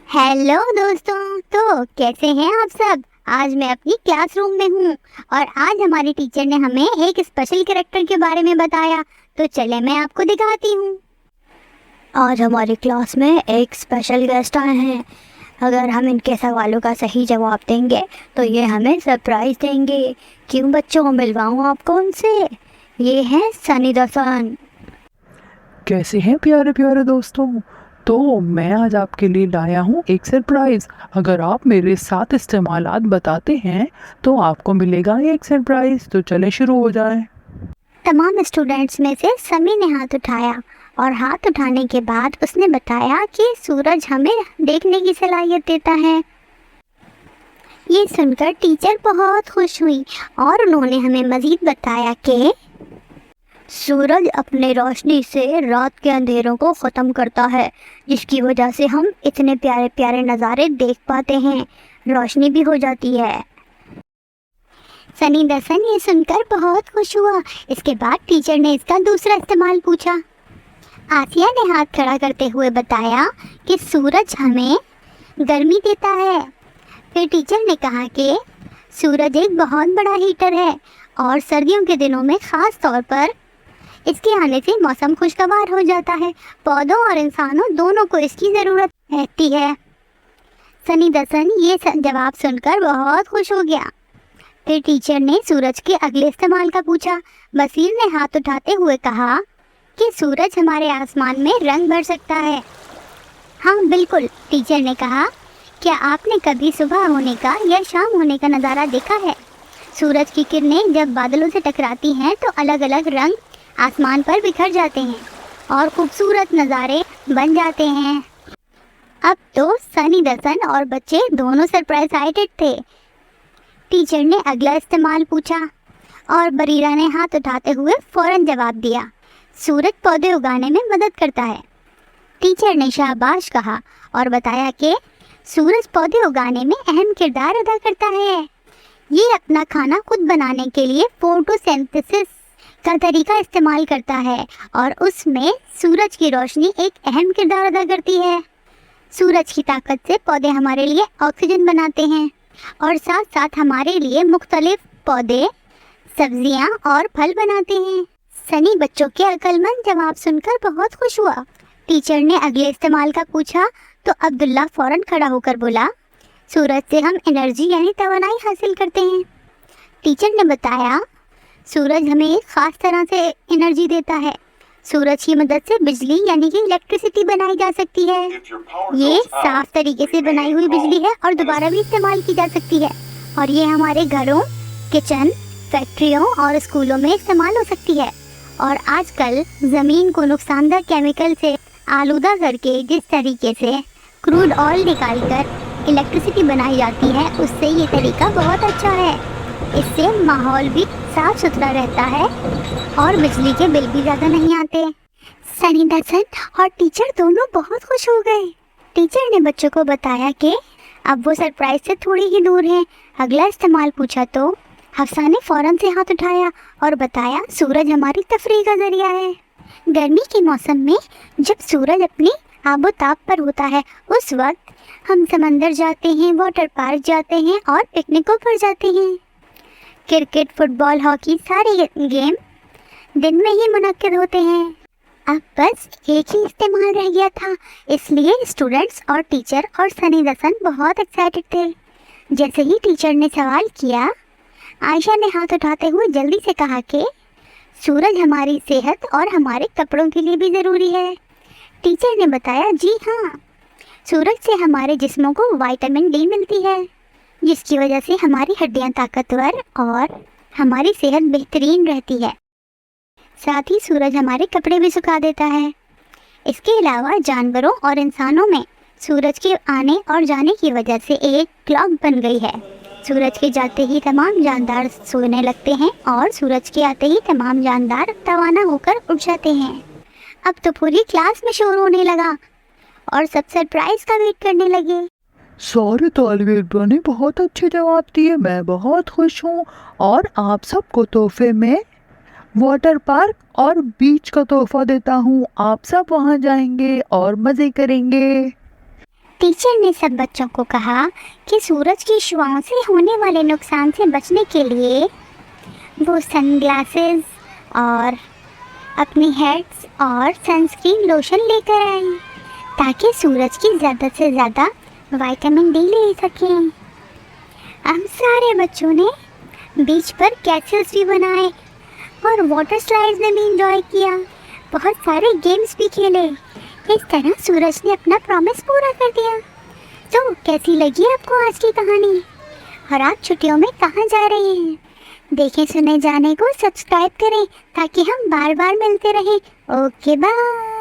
Hello दोस्तों। तो कैसे हैं आप सब। आज मैं अपनी क्लासरूम में हूँ और आज हमारी टीचर ने हमें एक स्पेशल कैरेक्टर के बारे में बताया। तो चले मैं आपको दिखाती हूँ। आज हमारी क्लास में एक स्पेशल गेस्ट आए हैं। अगर हम इनके सवालों का सही जवाब देंगे तो ये हमें सरप्राइज देंगे। क्यों बच्चों, मिलवाऊँ आपको उनसे। ये हैं सनी द सन। कैसे हैं प्यारे प्यारे दोस्तों। तो मैं आज आपके लिए लाया हूँ एक सरप्राइज़। अगर आप मेरे 7 इस्तेमालात बताते हैं तो आपको मिलेगा एक सरप्राइज़। तो चले शुरू हो जाएं। तमाम स्टूडेंट्स में से समी ने हाथ उठाया और हाथ उठाने के बाद उसने बताया कि सूरज हमें देखने की सलाहियत देता है। ये सुनकर टीचर बहुत खुश हुई और उन्होंने हमें मज़ीद बताया कि सूरज अपने रोशनी से रात के अंधेरों को ख़त्म करता है, जिसकी वजह से हम इतने प्यारे प्यारे नज़ारे देख पाते हैं। रोशनी भी हो जाती है। सनी द सन ये सुनकर बहुत खुश हुआ। इसके बाद टीचर ने इसका दूसरा इस्तेमाल पूछा। आसिया ने हाथ खड़ा करते हुए बताया कि सूरज हमें गर्मी देता है। फिर टीचर ने कहा कि सूरज एक बहुत बड़ा हीटर है और सर्दियों के दिनों में ख़ास तौर पर इसके आने से मौसम खुशगवार हो जाता है। पौधों और इंसानों दोनों को इसकी ज़रूरत रहती है। सनी द सन ये जवाब सुनकर बहुत खुश हो गया। फिर टीचर ने सूरज के अगले इस्तेमाल का पूछा। बसीर ने हाथ उठाते हुए कहा कि सूरज हमारे आसमान में रंग भर सकता है। हाँ बिल्कुल, टीचर ने कहा। क्या आपने कभी सुबह होने का या शाम होने का नज़ारा देखा है। सूरज की किरणें जब बादलों से टकराती हैं तो अलग अलग रंग आसमान पर बिखर जाते हैं और खूबसूरत नज़ारे बन जाते हैं। अब तो सनी द सन और बच्चे दोनों सरप्राइज थे। टीचर ने अगला इस्तेमाल पूछा और बरीरा ने हाथ उठाते हुए फ़ौरन जवाब दिया। सूरज पौधे उगाने में मदद करता है। टीचर ने शाबाश कहा और बताया कि सूरज पौधे उगाने में अहम किरदार अदा करता है। ये अपना खाना खुद बनाने के लिए फोटोसिंथेसिस का तरीका इस्तेमाल करता है और उसमें सूरज की रोशनी एक अहम किरदार अदा करती है। सूरज की ताकत से पौधे हमारे लिए ऑक्सीजन बनाते हैं और साथ साथ हमारे लिए मुख्तलिफ पौधे, सब्जियां और फल बनाते हैं। सनी बच्चों के अक्लमंद जवाब सुनकर बहुत खुश हुआ। टीचर ने अगले इस्तेमाल का पूछा तो अब्दुल्ला फ़ौरन खड़ा होकर बोला, सूरज से हम एनर्जी यानी तवानाई हासिल करते हैं। टीचर ने बताया, सूरज हमें एक ख़ास तरह से एनर्जी देता है। सूरज की मदद से बिजली यानी कि इलेक्ट्रिसिटी बनाई जा सकती है। ये साफ तरीके से बनाई हुई बिजली है और दोबारा भी इस्तेमाल की जा सकती है और ये हमारे घरों, किचन, फैक्ट्रियों और स्कूलों में इस्तेमाल हो सकती है। और आजकल ज़मीन को नुकसानदार केमिकल से आलूदा करके जिस तरीके से क्रूड ऑयल निकालकर इलेक्ट्रिसिटी बनाई जाती है, उससे ये तरीका बहुत अच्छा है। इससे माहौल भी साफ सुथरा रहता है और बिजली के बिल भी ज़्यादा नहीं आते। सनी द सन और टीचर दोनों बहुत खुश हो गए। टीचर ने बच्चों को बताया कि अब वो सरप्राइज से थोड़ी ही दूर हैं। अगला इस्तेमाल पूछा तो हफ्सा ने फ़ौरन से हाथ उठाया और बताया, सूरज हमारी तफरीह का ज़रिया है। गर्मी के मौसम में जब सूरज अपनी आबोताब पर होता है, उस वक्त हम समंदर जाते हैं, वाटर पार्क जाते हैं और पिकनिकों पर जाते हैं। क्रिकेट, फुटबॉल, हॉकी सारे गेम दिन में ही मुनक्किद होते हैं। अब बस एक ही इस्तेमाल रह गया था, इसलिए स्टूडेंट्स और टीचर और सनी द सन बहुत एक्साइटेड थे। जैसे ही टीचर ने सवाल किया, आयशा ने हाथ उठाते हुए जल्दी से कहा कि सूरज हमारी सेहत और हमारे कपड़ों के लिए भी ज़रूरी है। टीचर ने बताया, जी हाँ, सूरज से हमारे जिस्मों को विटामिन डी मिलती है, जिसकी वजह से हमारी हड्डियां ताकतवर और हमारी सेहत बेहतरीन रहती है। साथ ही सूरज हमारे कपड़े भी सुखा देता है। इसके अलावा जानवरों और इंसानों में सूरज के आने और जाने की वजह से एक क्लॉक बन गई है। सूरज के जाते ही तमाम जानदार सोने लगते हैं और सूरज के आते ही तमाम जानदार रवाना होकर उठ जाते हैं। अब तो पूरी क्लास में शोर होने लगा और सब सरप्राइज का वेट करने लगे। सारे तालिब इल्मों ने बहुत अच्छे जवाब दिए। मैं बहुत खुश हूँ और आप सबको तोहफे में वाटर पार्क और बीच का तोहफा देता हूँ। आप सब वहाँ जाएंगे और मज़े करेंगे। टीचर ने सब बच्चों को कहा कि सूरज की शुआओं से होने वाले नुकसान से बचने के लिए वो सनग्लासेस और अपनी हेड्स और सनस्क्रीन लोशन लेकर आए ताकि सूरज की ज़्यादा से ज़्यादा विटामिन डी ले सकें। हम सारे बच्चों ने बीच पर कैसल्स भी बनाए और वाटर स्लाइड्स में भी इंजॉय किया, बहुत सारे गेम्स भी खेले। इस तरह सूरज ने अपना प्रॉमिस पूरा कर दिया। तो कैसी लगी आपको आज की कहानी और आप छुट्टियों में कहाँ जा रहे हैं? देखें सुने जाने को सब्सक्राइब करें ताकि हम बार बार मिलते रहें। Okay bye.